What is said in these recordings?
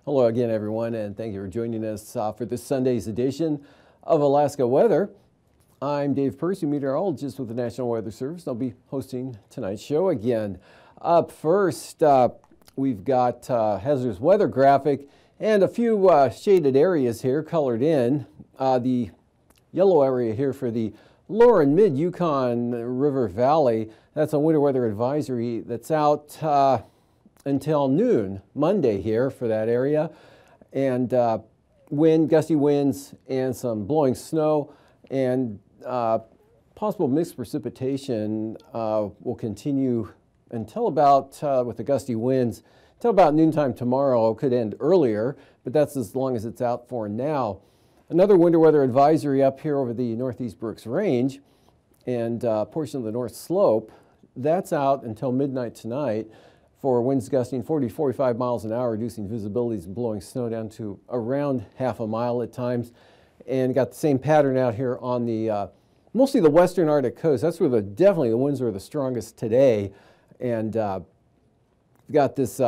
Hello again, everyone, and thank you for joining us for this Sunday's edition of Alaska Weather. I'm Dave Percy, meteorologist with the National Weather Service. I'll be hosting tonight's show again. Up first, we've got hazardous weather graphic and a few shaded areas here colored in. The yellow area here for the lower and mid-Yukon River Valley, that's a winter weather advisory that's out until noon Monday here for that area, and gusty winds and some blowing snow, and possible mixed precipitation will continue until about, with the gusty winds, until about noontime tomorrow. Could end earlier, but that's as long as it's out for now. Another winter weather advisory up here over the Northeast Brooks Range and portion of the North Slope, that's out until midnight tonight, for winds gusting 40 to 45 miles an hour, reducing visibilities and blowing snow down to around half a mile at times. And got the same pattern out here on the mostly the western Arctic coast. That's where definitely the winds are the strongest today. And we've got this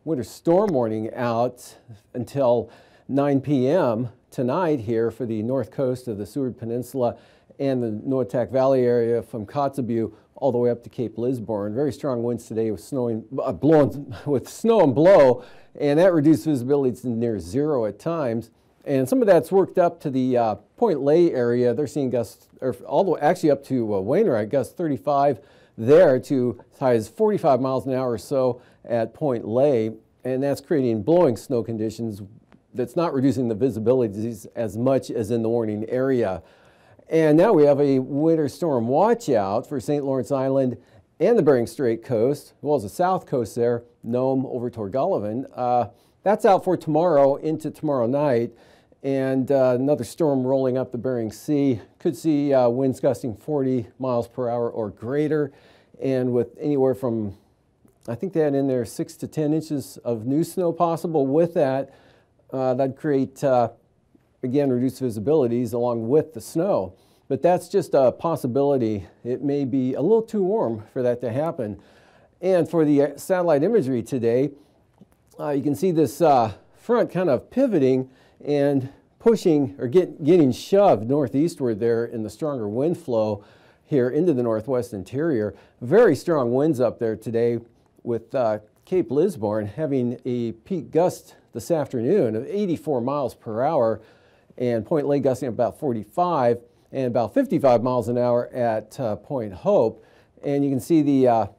winter storm warning out until 9 p.m. tonight here for the north coast of the Seward Peninsula and the Noatak Valley area from Kotzebue all the way up to Cape Lisburne. Very strong winds today with blowing with snow and blow, and that reduced visibility to near zero at times. And some of that's worked up to the Point Lay area. They're seeing gusts, or all the way actually up to Wainwright, gusts 35 there to as high as 45 miles an hour or so at Point Lay, and that's creating blowing snow conditions. That's not reducing the visibilities as much as in the warning area. And now we have a winter storm watch out for St. Lawrence Island and the Bering Strait coast, as well as the south coast there, Nome over toward Golovin. That's out for tomorrow into tomorrow night. And another storm rolling up the Bering Sea. Could see winds gusting 40 miles per hour or greater, and with anywhere from, I think they had in there 6 to 10 inches of new snow possible. With that, that'd create again, reduced visibilities along with the snow. But that's just a possibility. It may be a little too warm for that to happen. And for the satellite imagery today, you can see this front kind of pivoting and pushing or getting shoved northeastward there in the stronger wind flow here into the northwest interior. Very strong winds up there today, with Cape Lisburne having a peak gust this afternoon of 84 miles per hour, and Point Lay gusting about 45, and about 55 miles an hour at Point Hope. And you can see the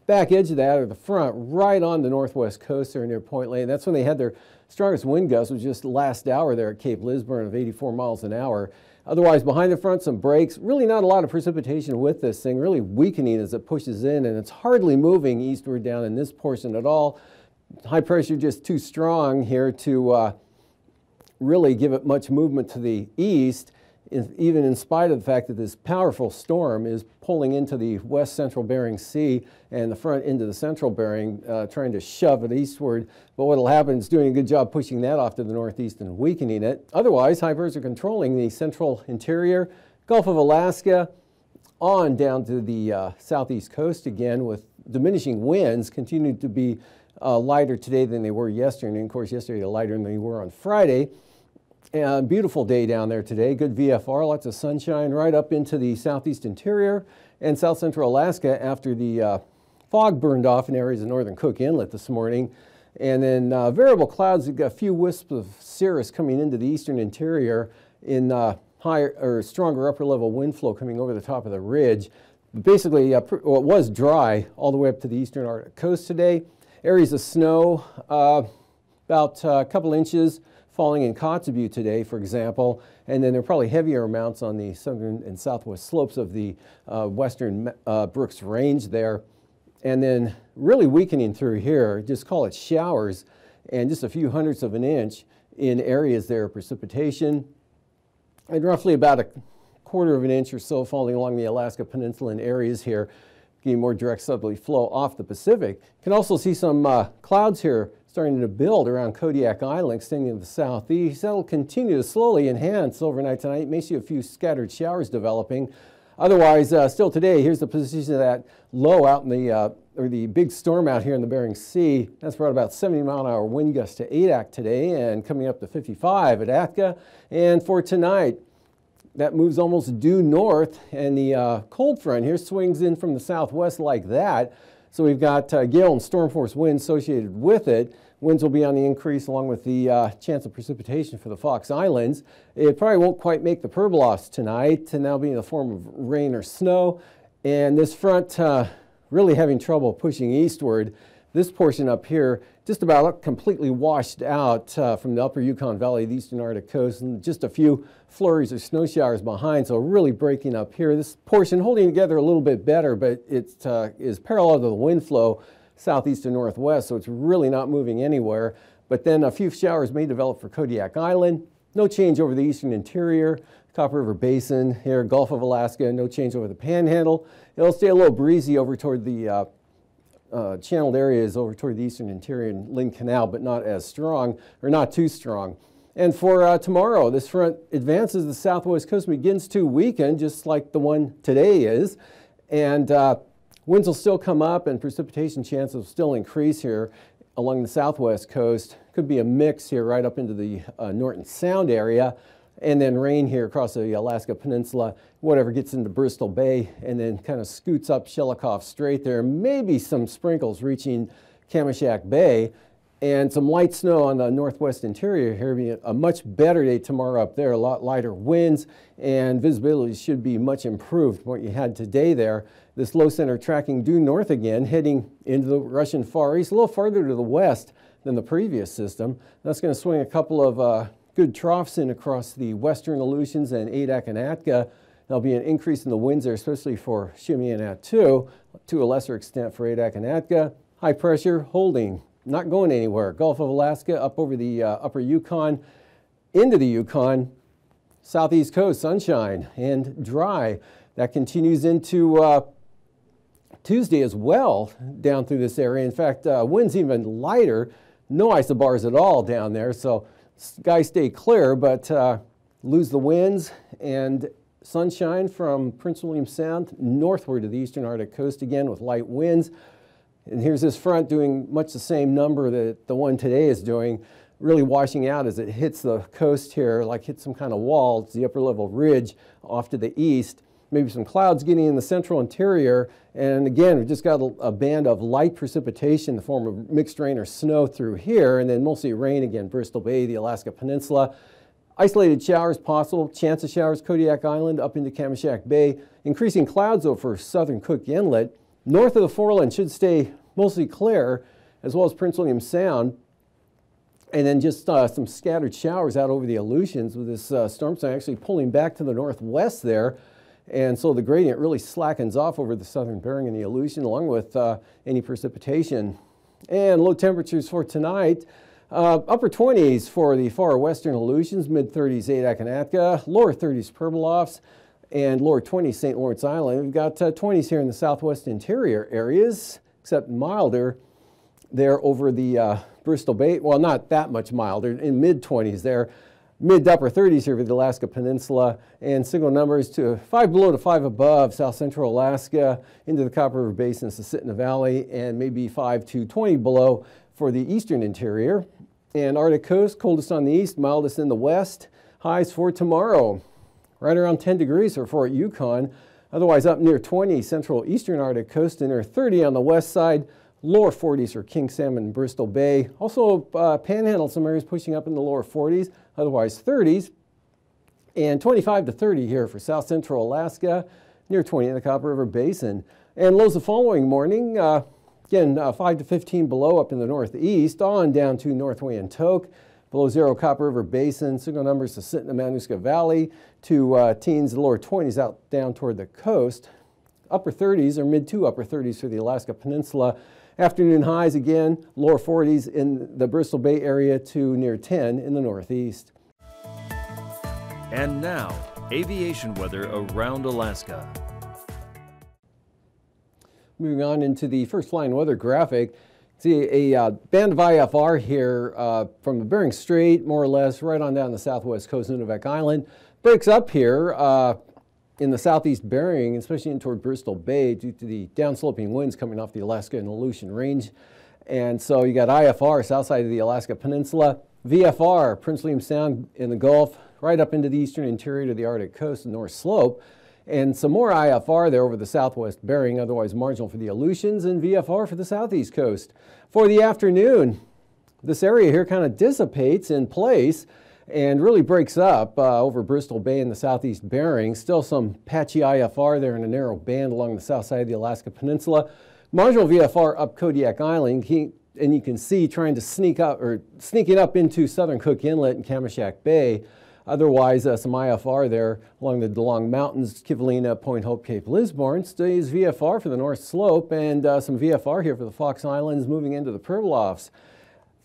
back edge of that, or the front, right on the northwest coast there near Point Lay. And that's when they had their strongest wind gusts, was just last hour there at Cape Lisburne of 84 miles an hour. Otherwise, behind the front, some breaks. Really not a lot of precipitation with this thing, really weakening as it pushes in, and it's hardly moving eastward down in this portion at all. High pressure just too strong here to really give it much movement to the east, even in spite of the fact that this powerful storm is pulling into the west central Bering Sea and the front into the central Bering, trying to shove it eastward. But what will happen is doing a good job pushing that off to the northeast and weakening it. Otherwise, high pressure controlling the central interior, Gulf of Alaska, on down to the southeast coast again, with diminishing winds, continue to be lighter today than they were yesterday. And of course, yesterday lighter than they were on Friday. And beautiful day down there today. Good VFR, lots of sunshine right up into the southeast interior and south central Alaska after the fog burned off in areas of northern Cook Inlet this morning. And then variable clouds, we've got a few wisps of cirrus coming into the eastern interior in higher or stronger upper level wind flow coming over the top of the ridge. Basically, well, it was dry all the way up to the eastern Arctic coast today. Areas of snow, about a couple inches falling in Kotzebue today, for example, and then there are probably heavier amounts on the southern and southwest slopes of the western Brooks Range there. and then really weakening through here, just call it showers, and just a few hundredths of an inch in areas there of precipitation, and roughly about a quarter of an inch or so falling along the Alaska Peninsula in areas here, getting more direct southerly flow off the Pacific. You can also see some clouds here starting to build around Kodiak Island, extending to the southeast. That'll continue to slowly enhance overnight tonight. You may see a few scattered showers developing. Otherwise, still today, here's the position of that low out in the, or the big storm out here in the Bering Sea. That's brought about 70-mile-an-hour wind gusts to AKwx today and coming up to 55 at Atka. And for tonight, that moves almost due north, and the cold front here swings in from the southwest like that. So we've got gale and storm force winds associated with it. Winds will be on the increase along with the chance of precipitation for the Fox Islands. It probably won't quite make the permafrost tonight, and that'll be in the form of rain or snow. And this front really having trouble pushing eastward. This portion up here just about completely washed out from the upper Yukon Valley, the eastern Arctic coast, and just a few flurries or snow showers behind, so really breaking up here. This portion holding together a little bit better, but it is parallel to the wind flow southeast to northwest, so it's really not moving anywhere. But then a few showers may develop for Kodiak Island. No change over the eastern interior, Copper River Basin here, Gulf of Alaska, no change over the Panhandle. It'll stay a little breezy over toward the channeled areas over toward the eastern interior and Lynn Canal, but not as strong, or not too strong. And for tomorrow, this front advances the southwest coast, begins to weaken, just like the one today is. And winds will still come up, and precipitation chances will still increase here along the southwest coast. Could be a mix here right up into the Norton Sound area, and then rain here across the Alaska Peninsula, whatever gets into Bristol Bay, and then kind of scoots up Shelikof Strait there. Maybe some sprinkles reaching Kamishak Bay, and some light snow on the northwest interior here. Being a much better day tomorrow up there, a lot lighter winds, and visibility should be much improved from what you had today there. This low center tracking due north again, heading into the Russian Far East, a little farther to the west than the previous system. That's going to swing a couple of good troughs in across the western Aleutians and Adak and Atka. There'll be an increase in the winds there, especially for Shimi and Attu, to a lesser extent for Adak and Atka. High pressure holding, not going anywhere. Gulf of Alaska up over the upper Yukon, into the Yukon, southeast coast, sunshine and dry. That continues into Tuesday as well down through this area. In fact, winds even lighter, no isobars at all down there. So skies stay clear, but lose the winds and sunshine from Prince William Sound northward to the eastern Arctic coast again with light winds. And here's this front doing much the same number that the one today is doing, really washing out as it hits the coast here, like hits some kind of wall. It's the upper level ridge off to the east. Maybe some clouds getting in the central interior. And again, we've just got a band of light precipitation in the form of mixed rain or snow through here, and then mostly rain again, Bristol Bay, the Alaska Peninsula. Isolated showers possible, chance of showers, Kodiak Island up into Kamishak Bay. Increasing clouds though for southern Cook Inlet. North of the Foreland should stay mostly clear, as well as Prince William Sound. And then just some scattered showers out over the Aleutians with this storm center actually pulling back to the northwest there. And so the gradient really slackens off over the southern Bering and the Aleutian, along with any precipitation. And low temperatures for tonight, upper 20s for the far western Aleutians, mid-30s Adak and Atka, lower 30s Permafrost, and lower 20s St. Lawrence Island. We've got 20s here in the southwest interior areas, except milder there over the Bristol Bay. Well, not that much milder, in mid-20s there. Mid to upper 30s here for the Alaska Peninsula, and single numbers to 5 below to 5 above south central Alaska into the Copper River Basin, Susitna Valley, and maybe 5 to 20 below for the eastern interior. And Arctic coast, coldest on the east, mildest in the west. Highs for tomorrow, right around 10 degrees for Fort Yukon. Otherwise up near 20 central eastern Arctic coast, and near 30 on the west side. Lower 40s for King Salmon and Bristol Bay. Also Panhandle, some areas pushing up in the lower 40s, otherwise 30s. And 25 to 30 here for south central Alaska, near 20 in the Copper River Basin. And lows the following morning, again 5 to 15 below up in the northeast, on down to North Wyandotte. Below zero Copper River Basin, single numbers to Sitna Manuska Valley, to teens, the lower 20s out down toward the coast. upper 30s or mid to upper 30s for the Alaska Peninsula. Afternoon highs again, lower 40s in the Bristol Bay area to near 10 in the northeast. And now, aviation weather around Alaska. Moving on into the first flying weather graphic. See a band of IFR here from the Bering Strait, more or less, right on down the southwest coast of Nunivak Island. Breaks up here in the southeast Bering, especially in toward Bristol Bay, due to the downsloping winds coming off the Alaska and Aleutian Range. And so you got IFR, south side of the Alaska Peninsula, VFR, Prince William Sound in the Gulf, right up into the eastern interior to the Arctic coast and North Slope. And some more IFR there over the southwest Bering, otherwise marginal for the Aleutians, and VFR for the southeast coast. For the afternoon, this area here kind of dissipates in place and really breaks up over Bristol Bay in the southeast Bering. Still some patchy IFR there in a narrow band along the south side of the Alaska Peninsula. Marginal VFR up Kodiak Island, and you can see trying to sneaking up into southern Cook Inlet and Kamishak Bay. Otherwise, some IFR there along the DeLong Mountains, Kivalina, Point Hope, Cape Lisburne. Stays VFR for the North Slope, and some VFR here for the Fox Islands moving into the Pribilofs.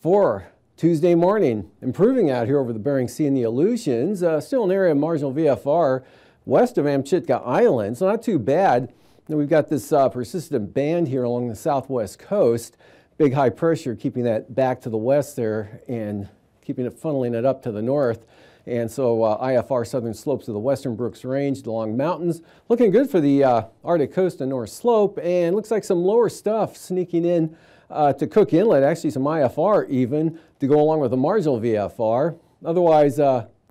For Tuesday morning, improving out here over the Bering Sea and the Aleutians. Still an area of marginal VFR west of Amchitka Island, so not too bad. Then we've got this persistent band here along the southwest coast. Big high pressure keeping that back to the west there and keeping it funneling it up to the north. And so IFR southern slopes of the western Brooks Range, the Long Mountains, looking good for the Arctic coast and North Slope, and looks like some lower stuff sneaking in to Cook Inlet, actually some IFR even, to go along with the marginal VFR. Otherwise,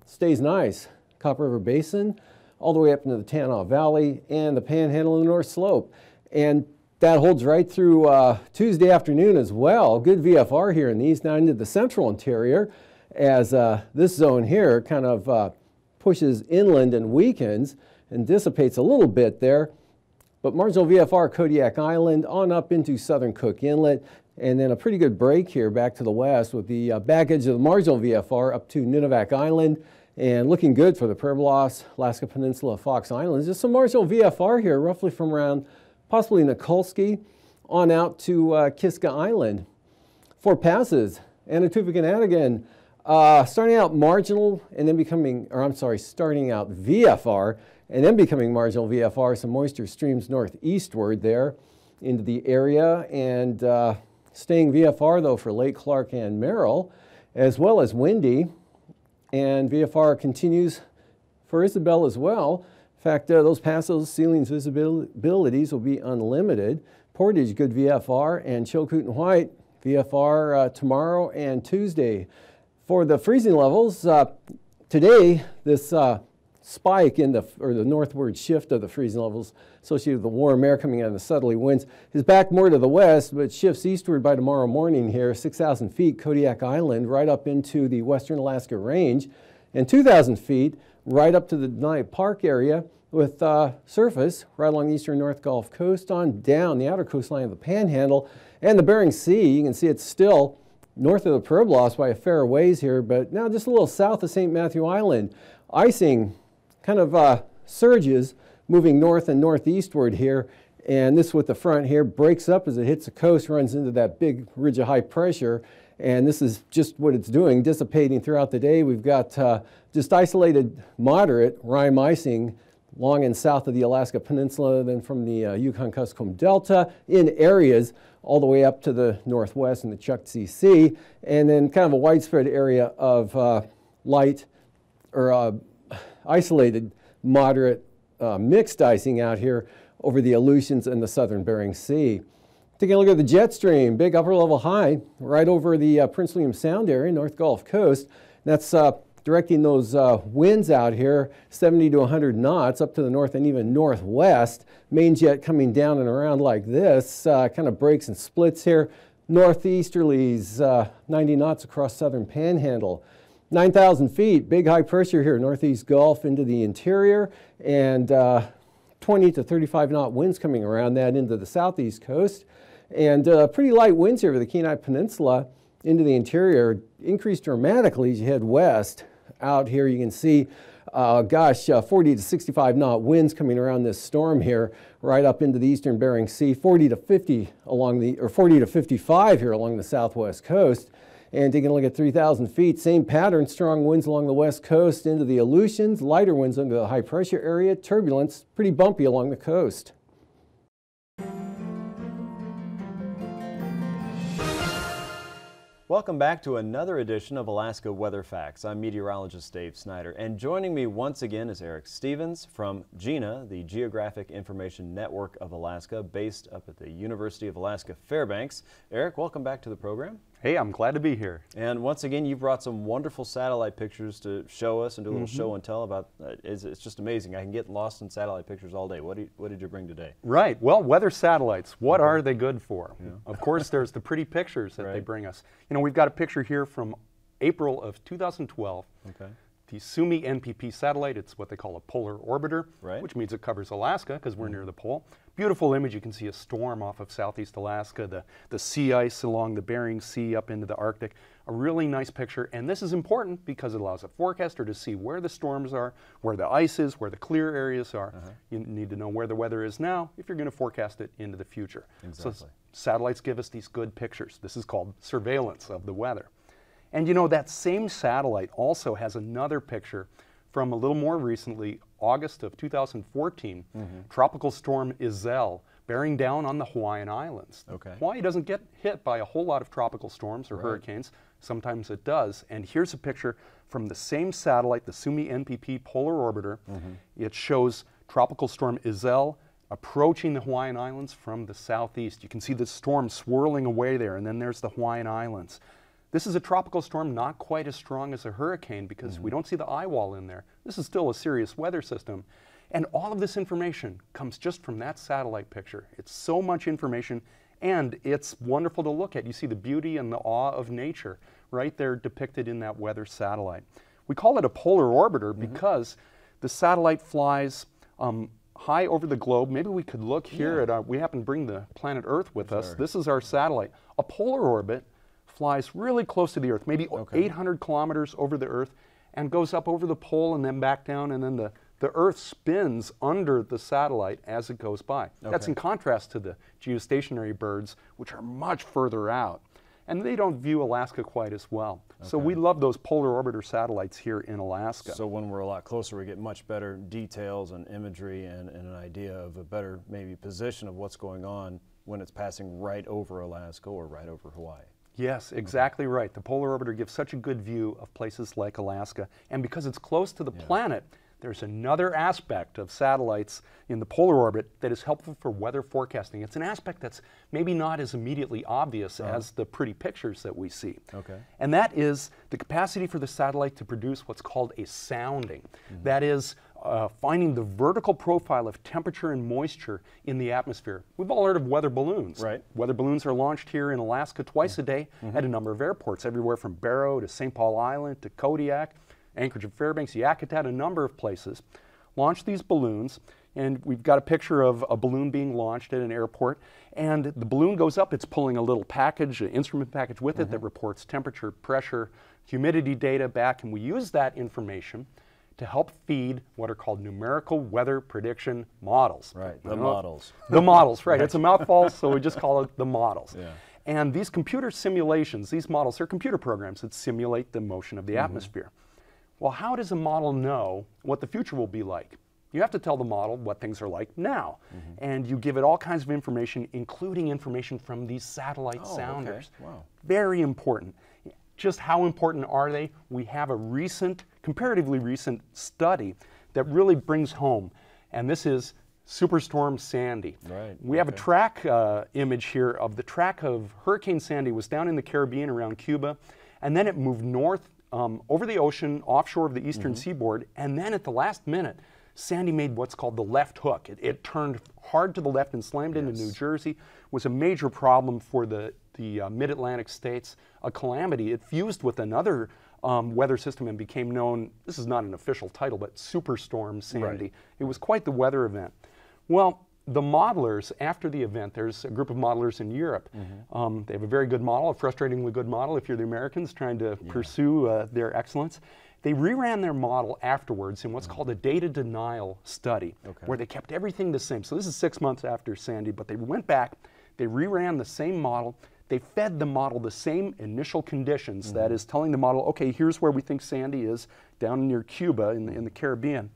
stays nice. Copper River Basin, all the way up into the Tanana Valley and the Panhandle and the North Slope. And that holds right through Tuesday afternoon as well. Good VFR here in the east, now into the central interior, as this zone here kind of pushes inland and weakens and dissipates a little bit there. But marginal VFR Kodiak Island on up into southern Cook Inlet, and then a pretty good break here back to the west with the back edge of the marginal VFR up to Nunivak Island, and looking good for the Pribilofs, Alaska Peninsula, Fox Islands. Just some marginal VFR here, roughly from around possibly Nikolsky on out to Kiska Island. For passes, Anatuvik and Atigan, starting out marginal and then becoming, or I'm sorry, starting out VFR and then becoming marginal VFR, some moisture streams northeastward there into the area, and staying VFR though for Lake Clark and Merrill, as well as windy, and VFR continues for Isabel as well. In fact, those passes, ceilings visibilities will be unlimited. Portage, good VFR, and Chilkoot and White, VFR tomorrow and Tuesday. For the freezing levels, today, this spike in the northward shift of the freezing levels associated with the warm air coming out of the southerly winds is back more to the west, but shifts eastward by tomorrow morning here, 6,000 feet, Kodiak Island, right up into the western Alaska Range, and 2,000 feet right up to the Denali Park area with surface right along the eastern North Gulf Coast on down the outer coastline of the Panhandle and the Bering Sea. You can see it's still north of the Pribilofs by a fair ways here, but now just a little south of St. Matthew Island. Icing kind of surges moving north and northeastward here, and this with the front here breaks up as it hits the coast, runs into that big ridge of high pressure, and this is just what it's doing, dissipating throughout the day. We've got just isolated moderate rime icing long and south of the Alaska Peninsula, then from the Yukon-Kuskokwim Delta in areas all the way up to the northwest in the Chukchi Sea, and then kind of a widespread area of light or isolated moderate mixed icing out here over the Aleutians and the southern Bering Sea. Taking a look at the jet stream, big upper level high right over the Prince William Sound area, North Gulf Coast. That's directing those winds out here 70 to 100 knots up to the north and even northwest. Main jet coming down and around like this, kind of breaks and splits here. Northeasterlies 90 knots across southern Panhandle. 9,000 feet, big high pressure here, northeast Gulf into the interior, and 20 to 35 knot winds coming around that into the southeast coast. And pretty light winds here over the Kenai Peninsula into the interior, increase dramatically as you head west. Out here you can see Gosh, 40 to 65 knot winds coming around this storm here, right up into the eastern Bering Sea. 40 to 50 along the, or 40 to 55 here along the southwest coast. And taking a look at 3,000 feet, same pattern, strong winds along the west coast into the Aleutians, lighter winds under the high pressure area, turbulence pretty bumpy along the coast. Welcome back to another edition of Alaska Weather Facts. I'm meteorologist Dave Snider, and joining me once again is Eric Stevens from GINA, the Geographic Information Network of Alaska, based up at the University of Alaska Fairbanks. Eric, welcome back to the program. Hey, I'm glad to be here. And once again, you brought some wonderful satellite pictures to show us and do a little show and tell about. It's just amazing. I can get lost in satellite pictures all day. What did you bring today? Right. Well, weather satellites, what are they good for? Yeah. Of course, there's the pretty pictures that they bring us. You know, we've got a picture here from April of 2012. Okay. The Sumi NPP satellite, it's what they call a polar orbiter, which means it covers Alaska because we're near the pole. Beautiful image. You can see a storm off of southeast Alaska, the sea ice along the Bering Sea up into the Arctic. A really nice picture, and this is important because it allows a forecaster to see where the storms are, where the ice is, where the clear areas are. You need to know where the weather is now if you're going to forecast it into the future. Exactly. So satellites give us these good pictures. This is called surveillance of the weather. And you know, that same satellite also has another picture from a little more recently, August of 2014, Tropical Storm Iselle bearing down on the Hawaiian Islands. Hawaii doesn't get hit by a whole lot of tropical storms or hurricanes. Sometimes it does. And here's a picture from the same satellite, the Sumi NPP Polar Orbiter. It shows Tropical Storm Iselle approaching the Hawaiian Islands from the southeast. You can see the storm swirling away there, and then there's the Hawaiian Islands. This is a tropical storm, not quite as strong as a hurricane because we don't see the eye wall in there. This is still a serious weather system. And all of this information comes just from that satellite picture. It's so much information, and it's wonderful to look at. You see the beauty and the awe of nature right there depicted in that weather satellite. We call it a polar orbiter because the satellite flies high over the globe. Maybe we could look here at we happen to bring the planet Earth with us. This is our satellite. A polar orbit flies really close to the Earth, maybe 800 kilometers over the Earth, and goes up over the pole and then back down, and then the Earth spins under the satellite as it goes by. That's in contrast to the geostationary birds, which are much further out. And they don't view Alaska quite as well. So we love those polar orbiter satellites here in Alaska. So when we're a lot closer, we get much better details and imagery and an idea of a better maybe position of what's going on when it's passing right over Alaska or right over Hawaii. Yes, exactly right. The polar orbiter gives such a good view of places like Alaska. And because it's close to the planet, there's another aspect of satellites in the polar orbit that is helpful for weather forecasting. It's an aspect that's maybe not as immediately obvious as the pretty pictures that we see. And that is the capacity for the satellite to produce what's called a sounding. That is finding the vertical profile of temperature and moisture in the atmosphere. We've all heard of weather balloons. Weather balloons are launched here in Alaska twice a day at a number of airports, everywhere from Barrow to St. Paul Island to Kodiak, Anchorage and Fairbanks, Yakutat, a number of places. Launch these balloons, and we've got a picture of a balloon being launched at an airport, and the balloon goes up. It's pulling a little package, an instrument package with it that reports temperature, pressure, humidity data back, and we use that information to help feed what are called numerical weather prediction models. The models. The models, right. It's a mouthful, so we just call it the models. And these computer simulations, these models, are computer programs that simulate the motion of the atmosphere. Well, how does a model know what the future will be like? You have to tell the model what things are like now. And you give it all kinds of information, including information from these satellite sounders. Very important. Just how important are they? We have a recent, comparatively recent study that really brings home, and this is Superstorm Sandy. We have a track image here of the track of Hurricane Sandy. It was down in the Caribbean around Cuba, and then it moved north over the ocean, offshore of the eastern seaboard, and then at the last minute, Sandy made what's called the left hook. It turned hard to the left and slammed into New Jersey. It was a major problem for the mid-Atlantic states, a calamity. It fused with another weather system and became known, this is not an official title, but Superstorm Sandy. It was quite the weather event. Well, the modelers, after the event, there's a group of modelers in Europe. They have a very good model, a frustratingly good model if you're the Americans trying to pursue their excellence. They reran their model afterwards in what's called a data denial study, where they kept everything the same. So this is 6 months after Sandy, but they went back, they reran the same model, they fed the model the same initial conditions, that is telling the model, okay, here's where we think Sandy is, down near Cuba in the Caribbean.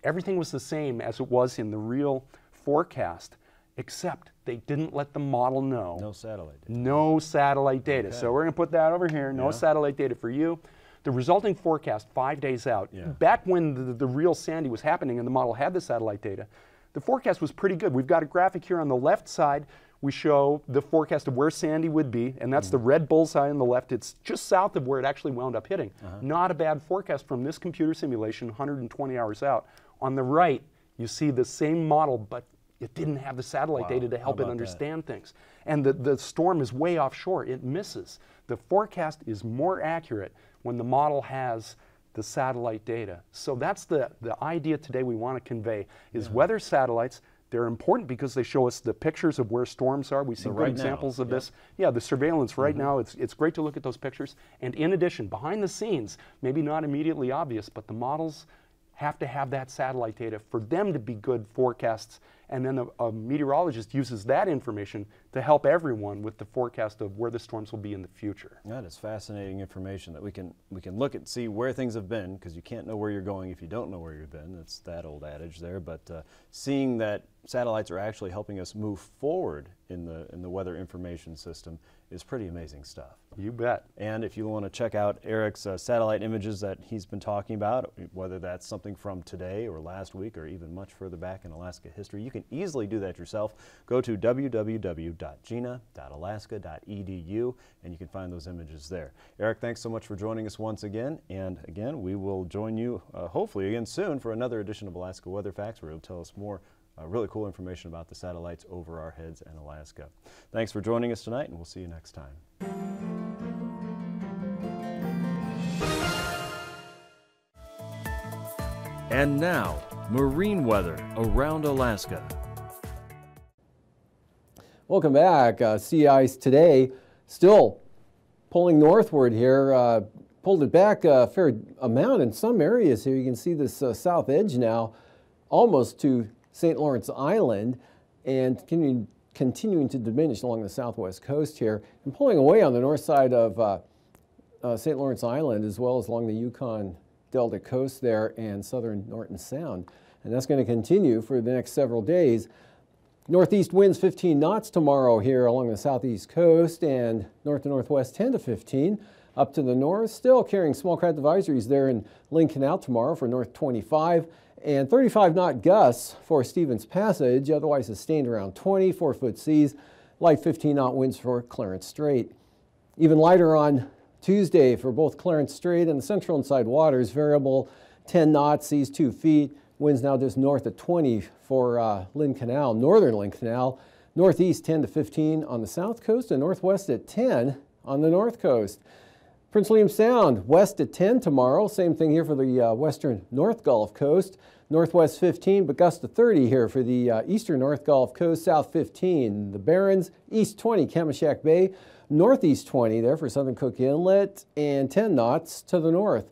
Everything was the same as it was in the real forecast, except they didn't let the model know. No satellite data. No satellite data. So we're going to put that over here, no satellite data for you. The resulting forecast 5 days out, back when the real Sandy was happening and the model had the satellite data, the forecast was pretty good. We've got a graphic here on the left side. We show the forecast of where Sandy would be, and that's the red bullseye on the left. It's just south of where it actually wound up hitting. Not a bad forecast from this computer simulation, 120 hours out. On the right, you see the same model, but it didn't have the satellite data to help it understand things. And the storm is way offshore. It misses. The forecast is more accurate when the model has the satellite data. So that's the idea today we want to convey, is weather satellites. They're important because they show us the pictures of where storms are. We see good examples of this. Yeah, the surveillance right now, it's great to look at those pictures. And in addition, behind the scenes, maybe not immediately obvious, but the models have to have that satellite data for them to be good forecasts. And then a meteorologist uses that information to help everyone with the forecast of where the storms will be in the future. That is fascinating information that we can look at, see where things have been, because you can't know where you're going if you don't know where you've been. That's that old adage there. But seeing that satellites are actually helping us move forward in the weather information system is pretty amazing stuff. You bet. And if you want to check out Eric's satellite images that he's been talking about, whether that's something from today or last week or even much further back in Alaska history, you can easily do that yourself. Go to www.gina.alaska.edu and you can find those images there. Eric, thanks so much for joining us once again. And again, we will join you hopefully again soon for another edition of Alaska Weather Facts, where you'll tell us more really cool information about the satellites over our heads in Alaska. Thanks for joining us tonight, and we'll see you next time. And now, marine weather around Alaska. Welcome back. Sea ice today still pulling northward here. Pulled it back a fair amount in some areas here. You can see this south edge now almost to St. Lawrence Island, and continuing to diminish along the southwest coast here, and pulling away on the north side of St. Lawrence Island, as well as along the Yukon Delta coast there and southern Norton Sound. And that's going to continue for the next several days. Northeast winds 15 knots tomorrow here along the southeast coast, and north to northwest 10 to 15. Up to the north, still carrying small craft advisories there in Lynn Canal tomorrow for north 25. And 35-knot gusts for Stevens Passage, otherwise sustained around 20, 4-foot seas, light 15-knot winds for Clarence Strait. Even lighter on Tuesday for both Clarence Strait and the central and side waters, variable 10 knots, seas 2 feet, winds now just north of 20 for Lynn Canal, northern Lynn Canal, northeast 10 to 15 on the south coast and northwest at 10 on the north coast. Prince William Sound, west at 10 tomorrow. Same thing here for the western North Gulf Coast. Northwest 15, but gust to 30 here for the eastern North Gulf Coast, south 15. The Barrens, east 20, Kamishak Bay. Northeast 20 there for Southern Cook Inlet, and 10 knots to the north.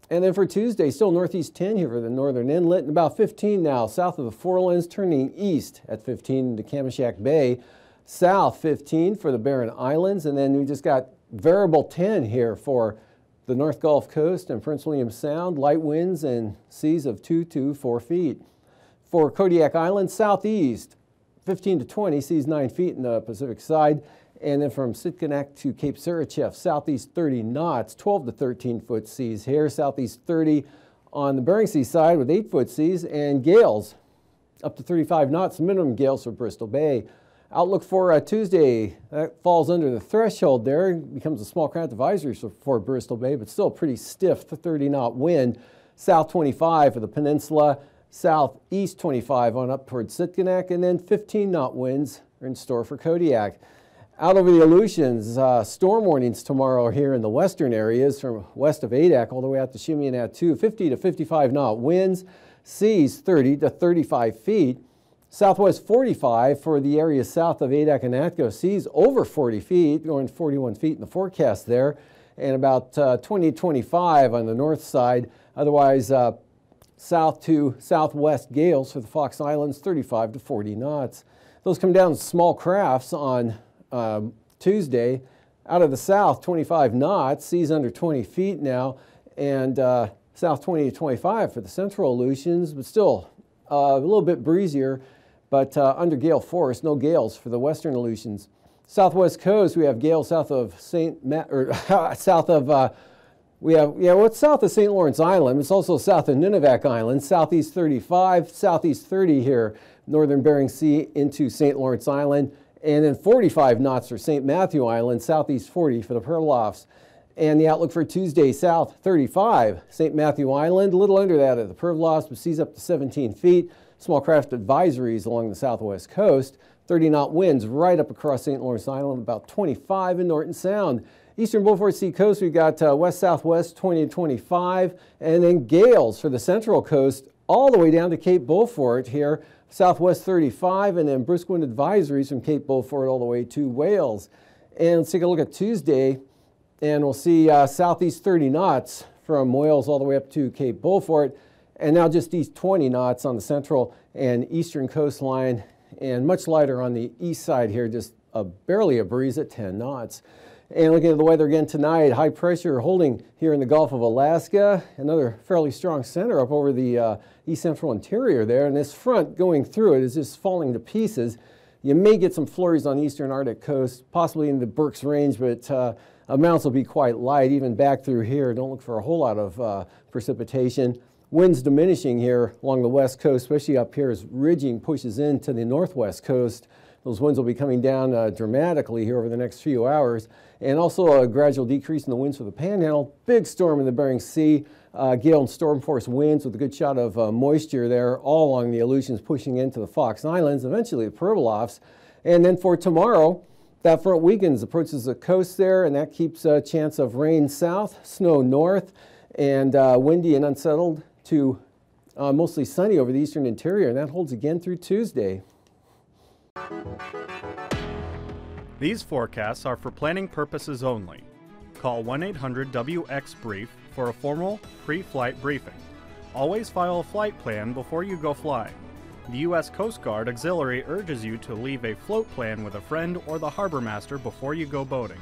And then for Tuesday, still northeast 10 here for the northern inlet, and about 15 now south of the Forelands, turning east at 15 into Kamishak Bay. South 15 for the Barren Islands, and then we just got variable 10 here for the North Gulf Coast and Prince William Sound, light winds and seas of 2 to 4 feet. For Kodiak Island, southeast 15 to 20, seas 9 feet in the Pacific side. And then from Sitkinak to Cape Sarachev, southeast 30 knots, 12 to 13 foot seas here, southeast 30 on the Bering Sea side with 8-foot seas, and gales up to 35 knots, minimum gales for Bristol Bay. Outlook for Tuesday, that falls under the threshold there, becomes a small craft advisory for Bristol Bay, but still pretty stiff, 30-knot wind, south 25 for the peninsula, southeast 25 on up towards Sitkinak, and then 15-knot winds are in store for Kodiak. Out over the Aleutians, storm warnings tomorrow here in the western areas from west of Adak all the way out to Shimianat 2, 50 to 55 knot winds, seas 30 to 35 feet. Southwest 45 for the area south of AKwx, seas over 40 feet, going 41 feet in the forecast there, and about 20 to 25 on the north side. Otherwise, south to southwest gales for the Fox Islands, 35 to 40 knots. Those come down in small crafts on Tuesday. Out of the south, 25 knots, seas under 20 feet now, and south 20 to 25 for the central Aleutians, but still a little bit breezier, but under gale force, no gales for the western Aleutians. Southwest coast, we have gales south of what's south of St. Lawrence Island. It's also south of Nunivak Island, southeast 35, southeast 30 here, northern Bering Sea into St. Lawrence Island, and then 45 knots for St. Matthew Island, southeast 40 for the Pribilofs. And the outlook for Tuesday, south 35, St. Matthew Island, a little under that at the Pribilofs, but seas up to 17 feet. Small craft advisories along the southwest coast. 30-knot winds right up across St. Lawrence Island, about 25 in Norton Sound. Eastern Beaufort Sea coast, we've got west-southwest 20 to 25, and then gales for the central coast all the way down to Cape Beaufort here, southwest 35, and then brisk wind advisories from Cape Beaufort all the way to Wales. And let's take a look at Tuesday, and we'll see southeast 30 knots from Wales all the way up to Cape Beaufort, and now just east 20 knots on the central and eastern coastline, and much lighter on the east side here, just barely a breeze at 10 knots. And looking at the weather again tonight, high pressure holding here in the Gulf of Alaska, another fairly strong center up over the east central interior there, and this front going through it is just falling to pieces. You may get some flurries on the eastern Arctic coast, possibly in the Berks Range, but amounts will be quite light, even back through here. Don't look for a whole lot of precipitation. Winds diminishing here along the west coast, especially up here as ridging pushes into the northwest coast. Those winds will be coming down dramatically here over the next few hours. And also a gradual decrease in the winds for the Panhandle. Big storm in the Bering Sea. Gale and storm force winds with a good shot of moisture there all along the Aleutians, pushing into the Fox Islands, eventually the Pribilofs. And then for tomorrow, that front weakens, approaches the coast there, and that keeps a chance of rain south, snow north, and windy and unsettled to mostly sunny over the eastern interior, and that holds again through Tuesday. These forecasts are for planning purposes only. Call 1-800-WX-BRIEF for a formal pre-flight briefing. Always file a flight plan before you go flying. The U.S. Coast Guard Auxiliary urges you to leave a float plan with a friend or the harbor master before you go boating.